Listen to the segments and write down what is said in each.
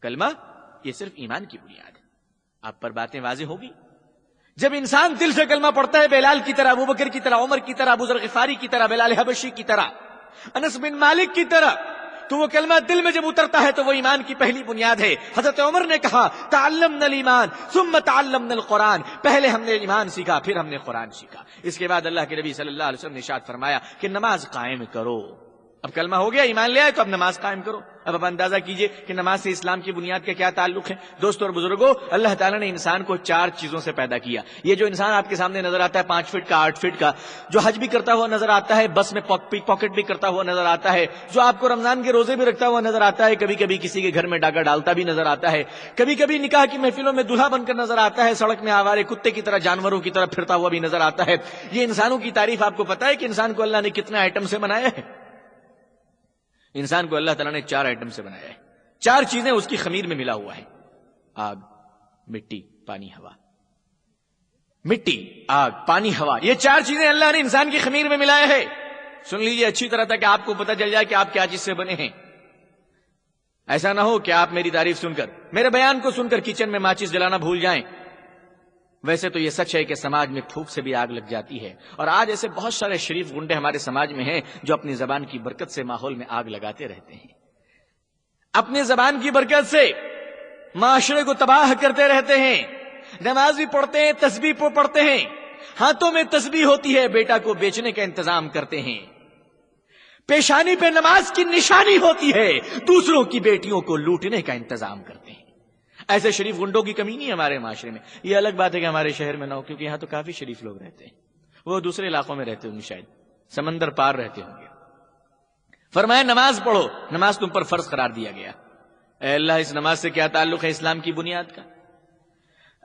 کلمہ یہ صرف ایمان کی بنیاد ہے. آپ پر باتیں واضح ہوگی. جب انسان دل سے کلمہ پڑھتا ہے، بلال کی طرح، ابو بکر کی طرح، عمر کی طرح، ابو ذر غفاری کی طرح، بلال حبشی کی طرح، انس بن مالک کی طرح، تو وہ کلمہ دل میں جب اترتا ہے تو وہ ایمان کی پہلی بنیاد ہے. حضرت عمر نے کہا تعلمنا الایمان ثم تعلمنا القرآن، پہلے ہم نے ایمان سیکھا پھر ہم نے قرآن سیکھا. اس کے بعد اللہ کے نبی صلی اللہ علیہ وسلم نے ارشاد فرمایا کہ نماز قائم کرو. اب کلمہ ہو گیا، ایمان لے آئے، تو اب نماز قائم کرو. اب آپ اندازہ کیجئے کہ نماز سے اسلام کی بنیاد کا کیا تعلق ہے. دوستو اور بزرگوں، اللہ تعالیٰ نے انسان کو 4 چیزوں سے پیدا کیا. یہ جو انسان آپ کے سامنے نظر آتا ہے 5 فٹ کا، 8 فٹ کا، جو حج بھی کرتا ہوا نظر آتا ہے، بس میں پاکٹ بھی کرتا ہوا نظر آتا ہے، جو آپ کو رمضان کے روزے بھی رکھتا ہوا نظر آتا ہے، کبھی کبھی کسی کے گھر میں ڈاکہ ڈالتا بھی نظر آتا ہے، کبھی کبھی نکاح کی محفلوں میں دلہا بن کر نظر آتا ہے، سڑک میں آوارے کتے کی طرح، جانوروں کی طرح پھرتا ہوا بھی نظر آتا ہے. یہ انسانوں کی تعریف آپ کو پتہ ہے کہ انسان کو اللہ نے کتنے آئٹم سے بنایا ہے؟ انسان کو اللہ تعالیٰ نے 4 آئٹم سے بنایا ہے. 4 چیزیں اس کی خمیر میں ملا ہوا ہے: آگ، مٹی، پانی، ہوا. مٹی، آگ، پانی، ہوا، یہ 4 چیزیں اللہ نے انسان کی خمیر میں ملایا ہے. سن لیجئے اچھی طرح تک کہ آپ کو پتہ چل جائے کہ آپ کیا چیز سے بنے ہیں. ایسا نہ ہو کہ آپ میری تعریف سن کر، میرے بیان کو سن کر کچن میں ماچس جلانا بھول جائیں. ویسے تو یہ سچ ہے کہ سماج میں پھوک سے بھی آگ لگ جاتی ہے، اور آج ایسے بہت سارے شریف گنڈے ہمارے سماج میں ہیں جو اپنی زبان کی برکت سے ماحول میں آگ لگاتے رہتے ہیں. اپنی زبان کی برکت سے معاشرے کو تباہ کرتے رہتے ہیں. نماز بھی پڑھتے ہیں، تسبیح پڑھتے ہیں، ہاتھوں میں تسبیح ہوتی ہے، بیٹا کو بیچنے کا انتظام کرتے ہیں. پیشانی پہ نماز کی نشانی ہوتی ہے، دوسروں کی بیٹیوں کو لوٹنے کا انتظام کرتے ہیں. ایسے شریف گنڈوں کی کمی نہیں ہے ہمارے معاشرے میں. یہ الگ بات ہے کہ ہمارے شہر میں نہ ہو، کیونکہ یہاں تو کافی شریف لوگ رہتے ہیں. وہ دوسرے علاقوں میں رہتے ہوں گے، شاید سمندر پار رہتے ہوں گے. فرمایا نماز پڑھو، نماز تم پر فرض قرار دیا گیا. اے اللہ، اس نماز سے کیا تعلق ہے اسلام کی بنیاد کا؟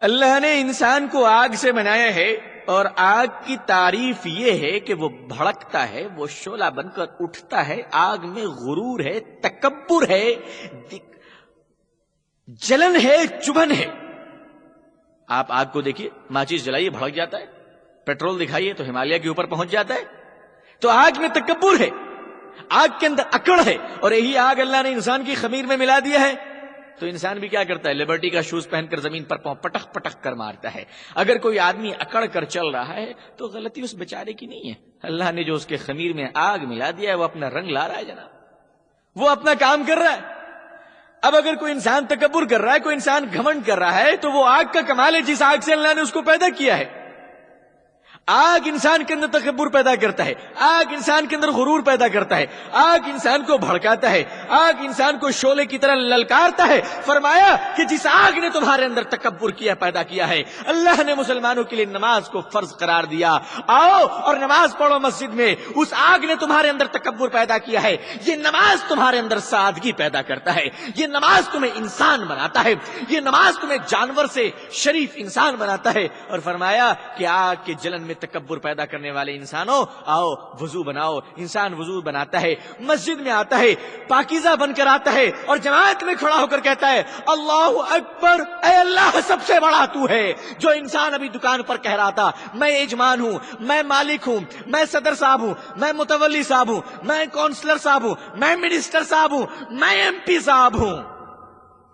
اللہ نے انسان کو آگ سے بنایا ہے، اور آگ کی تعریف یہ ہے کہ وہ بھڑکتا ہے، وہ شعلہ بن کر اٹھتا ہے. آگ میں غرور ہے، تکبر ہے، جلن ہے، چبھن ہے. آپ آگ کو دیکھیے، ماچس جلائیے بھڑک جاتا ہے، پیٹرول دکھائیے تو ہمالیہ کے اوپر پہنچ جاتا ہے. تو آگ میں تکبر ہے، آگ کے اندر اکڑ ہے، اور یہی آگ اللہ نے انسان کی خمیر میں ملا دیا ہے. تو انسان بھی کیا کرتا ہے؟ لیبرٹی کا شوز پہن کر زمین پر پاؤں پٹک پٹک کر مارتا ہے. اگر کوئی آدمی اکڑ کر چل رہا ہے تو غلطی اس بیچارے کی نہیں ہے. اللہ نے جو اس کے خمیر میں آگ ملا دیا ہے وہ اپنا رنگ لا رہا ہے جناب، وہ اپنا کام کر رہا ہے. اب اگر کوئی انسان تکبر کر رہا ہے، کوئی انسان گھمنڈ کر رہا ہے، تو وہ آگ کا کمال ہے جس آگ سے اللہ نے اس کو پیدا کیا ہے. آگ انسان کے اندر تکبر پیدا کرتا ہے، آگ انسان کے اندر غرور پیدا کرتا ہے، آگ انسان کو بھڑکاتا ہے، آگ انسان کو شعلے کی طرح للکارتا ہے. فرمایا کہ جس آگ نے تمہارے اندر تکبر کیا پیدا کیا ہے، اللہ نے مسلمانوں کے لیے نماز کو فرض قرار دیا. آؤ اور نماز پڑھو مسجد میں. اس آگ نے تمہارے اندر تکبر پیدا کیا ہے، یہ نماز تمہارے اندر سادگی پیدا کرتا ہے. یہ نماز تمہیں انسان بناتا ہے، یہ نماز تمہیں جانور سے شریف انسان بناتا ہے. اور فرمایا کہ آگ کے جلن میں تکبر پیدا کرنے والے انسانوں، آؤ وضو بناؤ. انسان وضو بناتا ہے، مسجد میں آتا ہے، پاکیزہ بن کر آتا ہے، اور جماعت میں کھڑا ہو کر کہتا ہے اللہ اکبر، اے اللہ سب سے بڑا تو ہے. جو انسان ابھی دکان پر کہہ رہا تھا میں یجمان ہوں، میں مالک ہوں، میں صدر صاحب ہوں، میں متولی صاحب ہوں، میں کونسلر صاحب ہوں، میں منسٹر صاحب ہوں، میں ایم پی صاحب ہوں،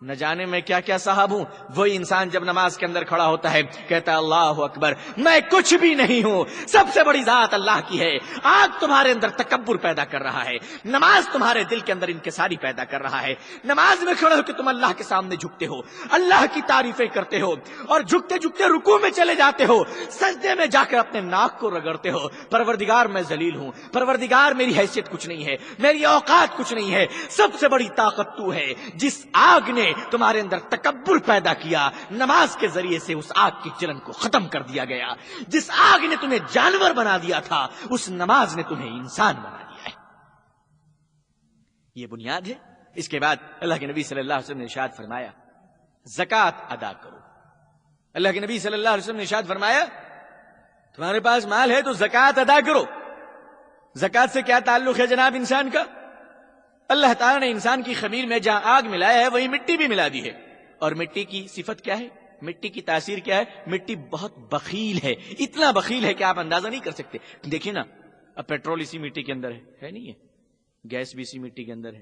نہ جانے میں کیا کیا صاحب ہوں، وہی انسان جب نماز کے اندر کھڑا ہوتا ہے کہتا ہے اللہ اکبر، میں کچھ بھی نہیں ہوں، سب سے بڑی ذات اللہ کی ہے. آگ تمہارے اندر تکبر پیدا کر رہا ہے، نماز تمہارے دل کے اندر انکساری پیدا کر رہا ہے. نماز میں کھڑے ہو کہ تم اللہ کے سامنے جھکتے ہو، اللہ کی تعریفیں کرتے ہو، اور جھکتے جھکتے رکوع میں چلے جاتے ہو، سجدے میں جا کر اپنے ناک کو رگڑتے ہو. پروردگار میں ذلیل ہوں، پروردگار میری حیثیت کچھ نہیں ہے، میری اوقات کچھ نہیں ہے، سب سے بڑی طاقت تو ہے. جس آگ نے تمہارے اندر تکبر پیدا کیا، نماز کے ذریعے سے اس آگ کی جلن کو ختم کر دیا گیا. جس آگ نے تمہیں جانور بنا دیا تھا، اس نماز نے تمہیں انسان بنا دیا ہے. یہ بنیاد ہے. اس کے بعد اللہ کے نبی صلی اللہ علیہ وسلم نے ارشاد فرمایا زکوٰۃ ادا کرو. اللہ کے نبی صلی اللہ علیہ وسلم نے ارشاد فرمایا تمہارے پاس مال ہے تو زکوٰۃ ادا کرو. زکوٰۃ سے کیا تعلق ہے جناب انسان کا؟ اللہ تعالیٰ نے انسان کی خمیر میں جہاں آگ ملایا ہے وہی مٹی بھی ملا دی ہے. اور مٹی کی صفت کیا ہے؟ مٹی کی تاثیر کیا ہے؟ مٹی بہت بخیل ہے، اتنا بخیل ہے کہ آپ اندازہ نہیں کر سکتے. دیکھیں نا، اب پیٹرول اسی مٹی کے اندر ہے نہیں ہے، گیس بھی اسی مٹی کے اندر ہے،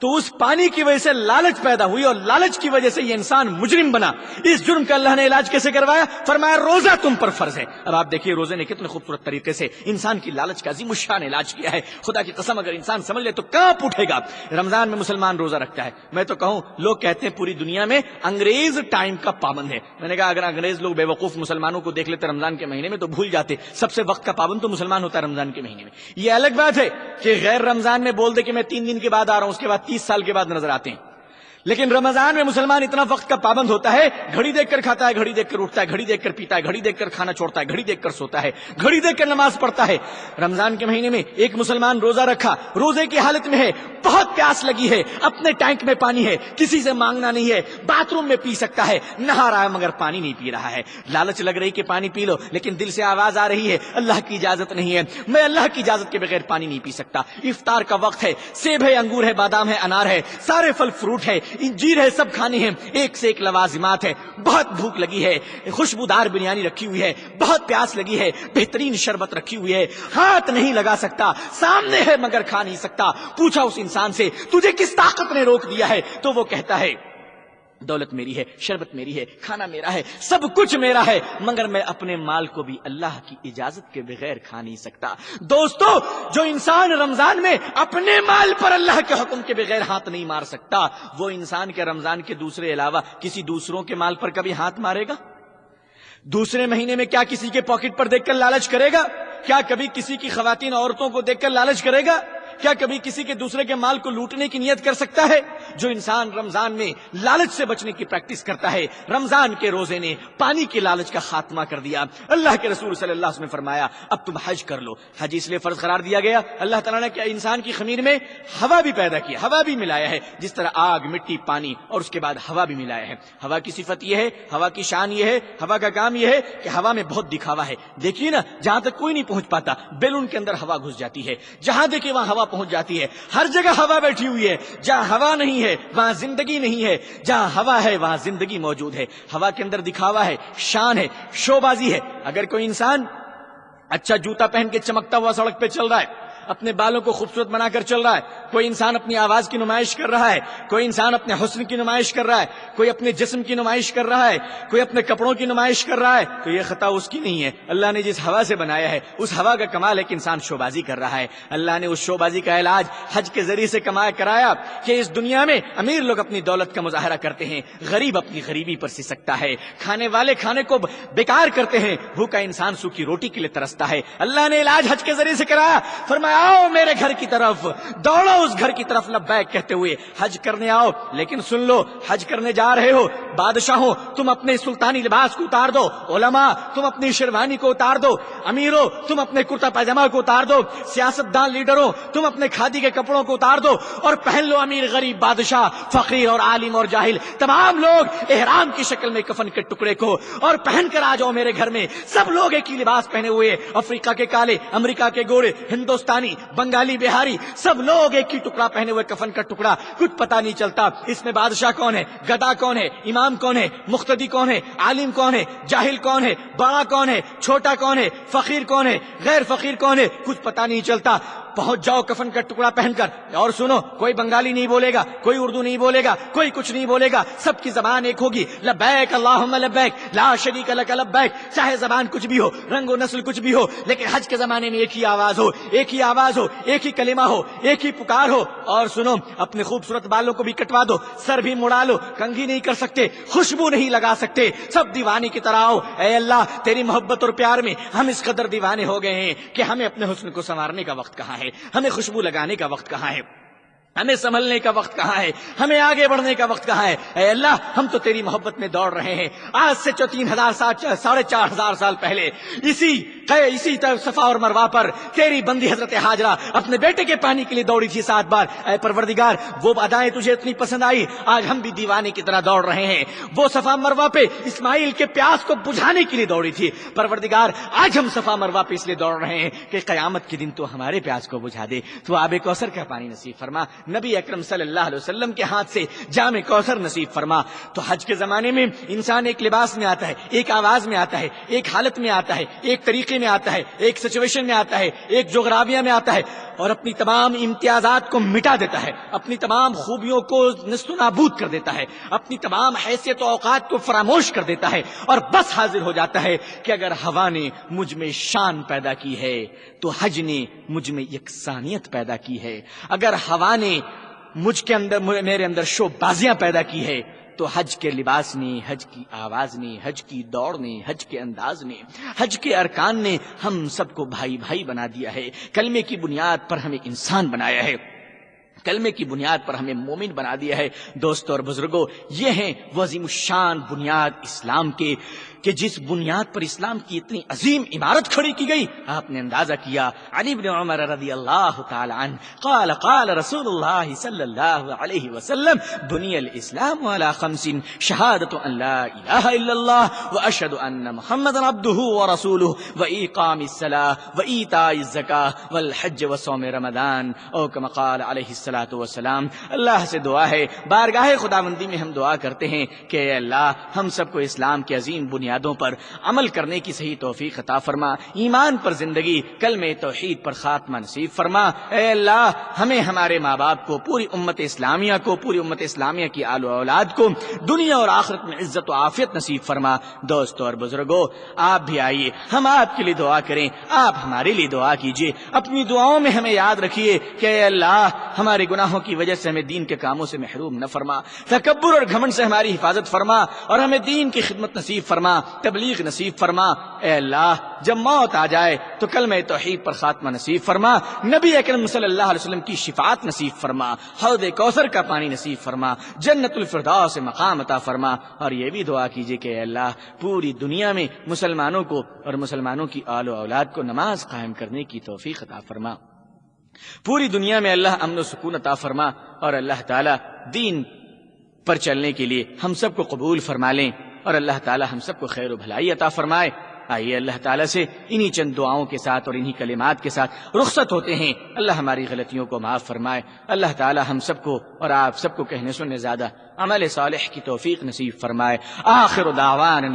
تو اس پانی کی وجہ سے لالچ پیدا ہوئی اور لالچ کی وجہ سے یہ انسان مجرم بنا. اس جرم کا اللہ نے علاج کیسے کروایا؟ فرمایا روزہ تم پر فرض ہے. اب آپ دیکھیے روزے نے کتنے خوبصورت طریقے سے انسان کی لالچ کا عظیم الشان علاج کیا ہے. خدا کی قسم اگر انسان سمجھ لے تو کانپ اٹھے گا. رمضان میں مسلمان روزہ رکھتا ہے. میں تو کہوں لوگ کہتے ہیں پوری دنیا میں انگریز ٹائم کا پابند ہے. میں نے کہا اگر انگریز لوگ بے وقوف مسلمانوں کو دیکھ لیتے رمضان کے مہینے میں تو بھول جاتے سب سے وقت کا پابند تو مسلمان ہوتا ہے رمضان کے مہینے میں. یہ الگ بات ہے کہ غیر رمضان میں بول دے کہ میں 3 دن کے بعد آ رہا ہوں، اس کے بعد 30 سال کے بعد نظر آتے ہیں. لیکن رمضان میں مسلمان اتنا وقت کا پابند ہوتا ہے، گھڑی دیکھ کر کھاتا ہے، گھڑی دیکھ کر اٹھتا ہے، گھڑی دیکھ کر پیتا ہے، گھڑی دیکھ کر کھانا چھوڑتا ہے، گھڑی دیکھ کر سوتا ہے، گھڑی دیکھ کر نماز پڑھتا ہے. رمضان کے مہینے میں ایک مسلمان روزہ رکھا، روزے کی حالت میں ہے، بہت پیاس لگی ہے، اپنے ٹینک میں پانی ہے، کسی سے مانگنا نہیں ہے، باتھ روم میں پی سکتا ہے، نہا رہا ہے مگر پانی نہیں پی رہا ہے. لالچ لگ رہی کہ پانی پی لو، لیکن دل سے آواز آ رہی ہے اللہ کی اجازت نہیں ہے، میں اللہ کی اجازت کے بغیر پانی نہیں پی سکتا. افطار کا وقت ہے، سیب ہے، انگور ہے، بادام ہے، انار ہے، سارے پھل فروٹ ہے، انجیر ہے، سب کھانے ہیں، ایک سے ایک لوازمات ہے. بہت بھوک لگی ہے، خوشبودار بریانی رکھی ہوئی ہے، بہت پیاس لگی ہے، بہترین شربت رکھی ہوئی ہے، ہاتھ نہیں لگا سکتا، سامنے ہے مگر کھا نہیں سکتا. پوچھا اس انسان سے تجھے کس طاقت نے روک دیا ہے؟ تو وہ کہتا ہے دولت میری ہے، شربت میری ہے، کھانا میرا ہے، سب کچھ میرا ہے، مگر میں اپنے مال کو بھی اللہ کی اجازت کے بغیر کھا نہیں سکتا. دوستو جو انسان رمضان میں اپنے مال پر اللہ کے حکم کے بغیر ہاتھ نہیں مار سکتا، وہ انسان کے رمضان کے دوسرے علاوہ کسی دوسروں کے مال پر کبھی ہاتھ مارے گا؟ دوسرے مہینے میں کیا کسی کے پاکٹ پر دیکھ کر لالچ کرے گا؟ کیا کبھی کسی کی خواتین عورتوں کو دیکھ کر لالچ کرے گا؟ کیا کبھی کسی کے دوسرے کے مال کو لوٹنے کی نیت کر سکتا ہے؟ جو انسان رمضان میں لالچ سے بچنے کی پریکٹس کرتا ہے، رمضان کے روزے نے پانی کے لالچ کا خاتمہ کر دیا. اللہ کے رسول صلی اللہ علیہ وسلم نے فرمایا اب تم حج کر لو. حج اس لیے فرض قرار دیا گیا، اللہ تعالیٰ نے کیا انسان کی خمیر میں ہوا بھی پیدا کی، ہوا بھی ملایا ہے، جس طرح آگ، مٹی، پانی اور اس کے بعد ہوا بھی ملایا ہے. ہوا کی صفت یہ ہے، ہوا کی شان یہ ہے، ہوا کا کام یہ ہے کہ ہوا میں بہت دکھاوا ہے. دیکھیے نا جہاں تک کوئی نہیں پہنچ پاتا بیلون کے اندر ہوا گھس جاتی ہے، جہاں دیکھیں وہاں ہوا پہنچ جاتی ہے. ہر جگہ ہوا بیٹھی ہوئی ہے، جہاں ہوا نہیں ہے وہاں زندگی نہیں ہے، جہاں ہوا ہے وہاں زندگی موجود ہے. ہوا کے اندر دکھاوا ہے، شان ہے، شو بازی ہے. اگر کوئی انسان اچھا جوتا پہن کے چمکتا ہوا سڑک پہ چل رہا ہے، اپنے بالوں کو خوبصورت بنا کر چل رہا ہے، کوئی انسان اپنی آواز کی نمائش کر رہا ہے، کوئی انسان اپنے حسن کی نمائش کر رہا ہے، کوئی اپنے جسم کی نمائش کر رہا ہے، کوئی اپنے کپڑوں کی نمائش کر رہا ہے، تو یہ خطا اس کی نہیں ہے. اللہ نے جس ہوا سے بنایا ہے اس ہوا کا کمال ہے کہ انسان شوبازی کر رہا ہے. اللہ نے اس شوبازی کا علاج حج کے ذریعے سے کرایا کہ اس دنیا میں امیر لوگ اپنی دولت کا مظاہرہ کرتے ہیں، غریب اپنی غریبی پر سی سکتا ہے، کھانے والے کھانے کو بیکار کرتے ہیں، بھوکا انسان سوکھی روٹی کے لیے ترستا ہے. اللہ نے علاج حج کے ذریعے سے کرایا. فرمایا آؤ میرے گھر کی طرف، دوڑو اس گھر کی طرف لبیک کہتے ہوئے حج کرنے آؤ. لیکن سن لو، حج کرنے جا رہے ہو، بادشاہوں تم اپنے سلطانی لباس کو اتار دو، علماء تم اپنی شیروانی کو اتار دو، امیروں تم اپنے کرتا پاجامہ کو اتار دو، سیاستدان لیڈروں تم اپنے کھادی کے کپڑوں کو اتار دو اور پہن لو. امیر غریب بادشاہ فقیر اور عالم اور جاہل تمام لوگ احرام کی شکل میں کفن کے ٹکڑے کو اور پہن کر آ جاؤ میرے گھر میں. سب لوگ ایک ہی لباس پہنے ہوئے، افریقہ کے کالے، امریکہ کے گورے، ہندوستانی، بنگالی، بہاری، سب لوگ ایک ہی ٹکڑا پہنے ہوئے، کفن کا ٹکڑا. کچھ پتا نہیں چلتا اس میں بادشاہ کون ہے، گدا کون ہے، امام کون ہے، مقتدی کون ہے، عالم کون ہے، جاہل کون ہے، بڑا کون ہے، چھوٹا کون ہے، فقیر کون ہے، غیر فقیر کون ہے، کچھ پتا نہیں چلتا. پہنچ جاؤ کفن کا ٹکڑا پہن کر. اور سنو، کوئی بنگالی نہیں بولے گا، کوئی اردو نہیں بولے گا، کوئی کچھ نہیں بولے گا، سب کی زبان ایک ہوگی، لبیک اللہم لبیک لا شریک لک لبیک. چاہے زبان کچھ بھی ہو، رنگ و نسل کچھ بھی ہو، لیکن حج کے زمانے میں ایک ہی آواز ہو، ایک ہی آواز ہو، ایک ہی کلمہ ہو، ایک ہی پکار ہو. اور سنو، اپنے خوبصورت بالوں کو بھی کٹوا دو، سر بھی مڑا لو، کنگھی نہیں کر سکتے، خوشبو نہیں لگا سکتے، سب دیوانے کی طرح آؤ. اے اللہ تیری محبت اور پیار میں ہم اس قدر دیوانے ہو گئے ہیں کہ ہمیں اپنے حسن کو سنوارنے کا وقت کہاں ہے، ہمیں خوشبو لگانے کا وقت کہاں ہے، ہمیں سنبھلنے کا وقت کہاں ہے، ہمیں آگے بڑھنے کا وقت کہاں ہے. اے اللہ ہم تو تیری محبت میں دوڑ رہے ہیں. آج سے 3000 سال 4500 سال پہلے اسی صفا اور مروہ پر تیری بندی حضرت ہاجرہ اپنے بیٹے کے پانی کے لیے دوڑی تھی 7 بار. اے پروردگار وہ ادائیں تجھے اتنی پسند آئی، آج ہم بھی دیوانے کی طرح دوڑ رہے ہیں. وہ صفا مروہ پہ اسماعیل کے پیاس کو بجھانے کے لیے دوڑی تھی، پروردگار آج ہم صفا مروہ پہ اس لیے دوڑ رہے ہیں کہ قیامت کے دن تو ہمارے پیاس کو بجھا دے، تو آب کوثر کا پانی نصیب فرما، نبی اکرم صلی اللہ علیہ وسلم کے ہاتھ سے جام کوثر نصیب فرما. تو حج کے زمانے میں انسان ایک لباس میں آتا ہے، ایک آواز میں آتا ہے، ایک حالت میں آتا ہے، ایک طریقے میں آتا ہے، ایک سچویشن میں آتا ہے، ایک جغرافیہ میں آتا ہے اور اپنی تمام امتیازات کو مٹا دیتا ہے، اپنی تمام خوبیوں کو نست و نابود کر دیتا ہے، اپنی تمام حیثیت و اوقات کو فراموش کر دیتا ہے اور بس حاضر ہو جاتا ہے کہ اگر ہوا نے مجھ میں شان پیدا کی ہے تو حج نے مجھ میں یکسانیت پیدا کی ہے، اگر ہوا نے مجھ کے اندر میرے اندر شو بازیاں پیدا کی ہے تو حج کے لباس نے، حج کی آواز نے، حج کی دوڑ نے، حج کے انداز نے، حج کے ارکان نے ہم سب کو بھائی بھائی بنا دیا ہے، کلمے کی بنیاد پر ہمیں انسان بنایا ہے، کلمے کی بنیاد پر ہمیں مومن بنا دیا ہے۔ دوستو اور بزرگوں، یہ ہیں وہ عظیم الشان بنیاد اسلام کے کہ جس بنیاد پر اسلام کی اتنی عظیم عمارت کھڑی کی گئی۔ آپ نے اندازہ کیا، علی بن عمر رضی اللہ تعالی عنہ قال قال رسول اللہ صلی اللہ علیہ وسلم بنی الاسلام علی خمس شہادت ان لا الہ الا اللہ واشہد ان محمد عبدہ ورسولہ واقام الصلاۃ وایتاء الزکاۃ والحج وصوم رمضان، او کما قال علیہ الصلاۃ والسلام۔ اللہ سے دعا ہے، بارگاہ خداوندی میں ہم دعا کرتے ہیں کہ اے اللہ ہم سب کو اسلام کے عظیم بنیادوں پر عمل کرنے کی صحیح توفیق عطا فرما، ایمان پر زندگی، کلمہ توحید پر خاتمہ نصیب فرما۔ اے اللہ ہمیں، ہمارے ماں باپ کو، پوری امت اسلامیہ کو، پوری امت اسلامیہ کی آل و اولاد کو دنیا اور آخرت میں عزت و عافیت نصیب فرما۔ دوستو اور بزرگوں، آپ بھی آئیے، ہم آپ کے لیے دعا کریں، آپ ہمارے لیے دعا کیجیے، اپنی دعاؤں میں ہمیں یاد رکھیے کہ اے اللہ ہمارے گناہوں کی وجہ سے ہمیں دین کے کاموں سے محروم نہ فرما، تکبر اور گھمنڈ سے ہماری حفاظت فرما اور ہمیں دین کی خدمت نصیب فرما، تبلیغ نصیب فرما۔ اے اللہ جب موت آ جائے تو کلمہ توحید پر خاتمہ نصیب فرما، نبی اکرم صلی اللہ علیہ وسلم کی شفاعت نصیب فرما، حوض کوثر کا پانی نصیب فرما، جنت الفردوس سے مقام عطا فرما۔ اور یہ بھی دعا کیجیے کہ اے اللہ پوری دنیا میں مسلمانوں کو اور مسلمانوں کی آل و اولاد کو نماز قائم کرنے کی توفیق عطا فرما، پوری دنیا میں اللہ امن و سکون عطا فرما، اور اللہ تعالی دین پر چلنے کے لیے ہم سب کو قبول فرما لیں، اور اللہ تعالی ہم سب کو خیر و بھلائی عطا فرمائے۔ آئیے اللہ تعالیٰ سے انہی چند دعاؤں کے ساتھ اور انہی کلمات کے ساتھ رخصت ہوتے ہیں۔ اللہ ہماری غلطیوں کو معاف فرمائے، اللہ تعالیٰ ہم سب کو اور آپ سب کو کہنے سننے زیادہ عمل صالح کی توفیق نصیب فرمائے۔ آخر دعوانا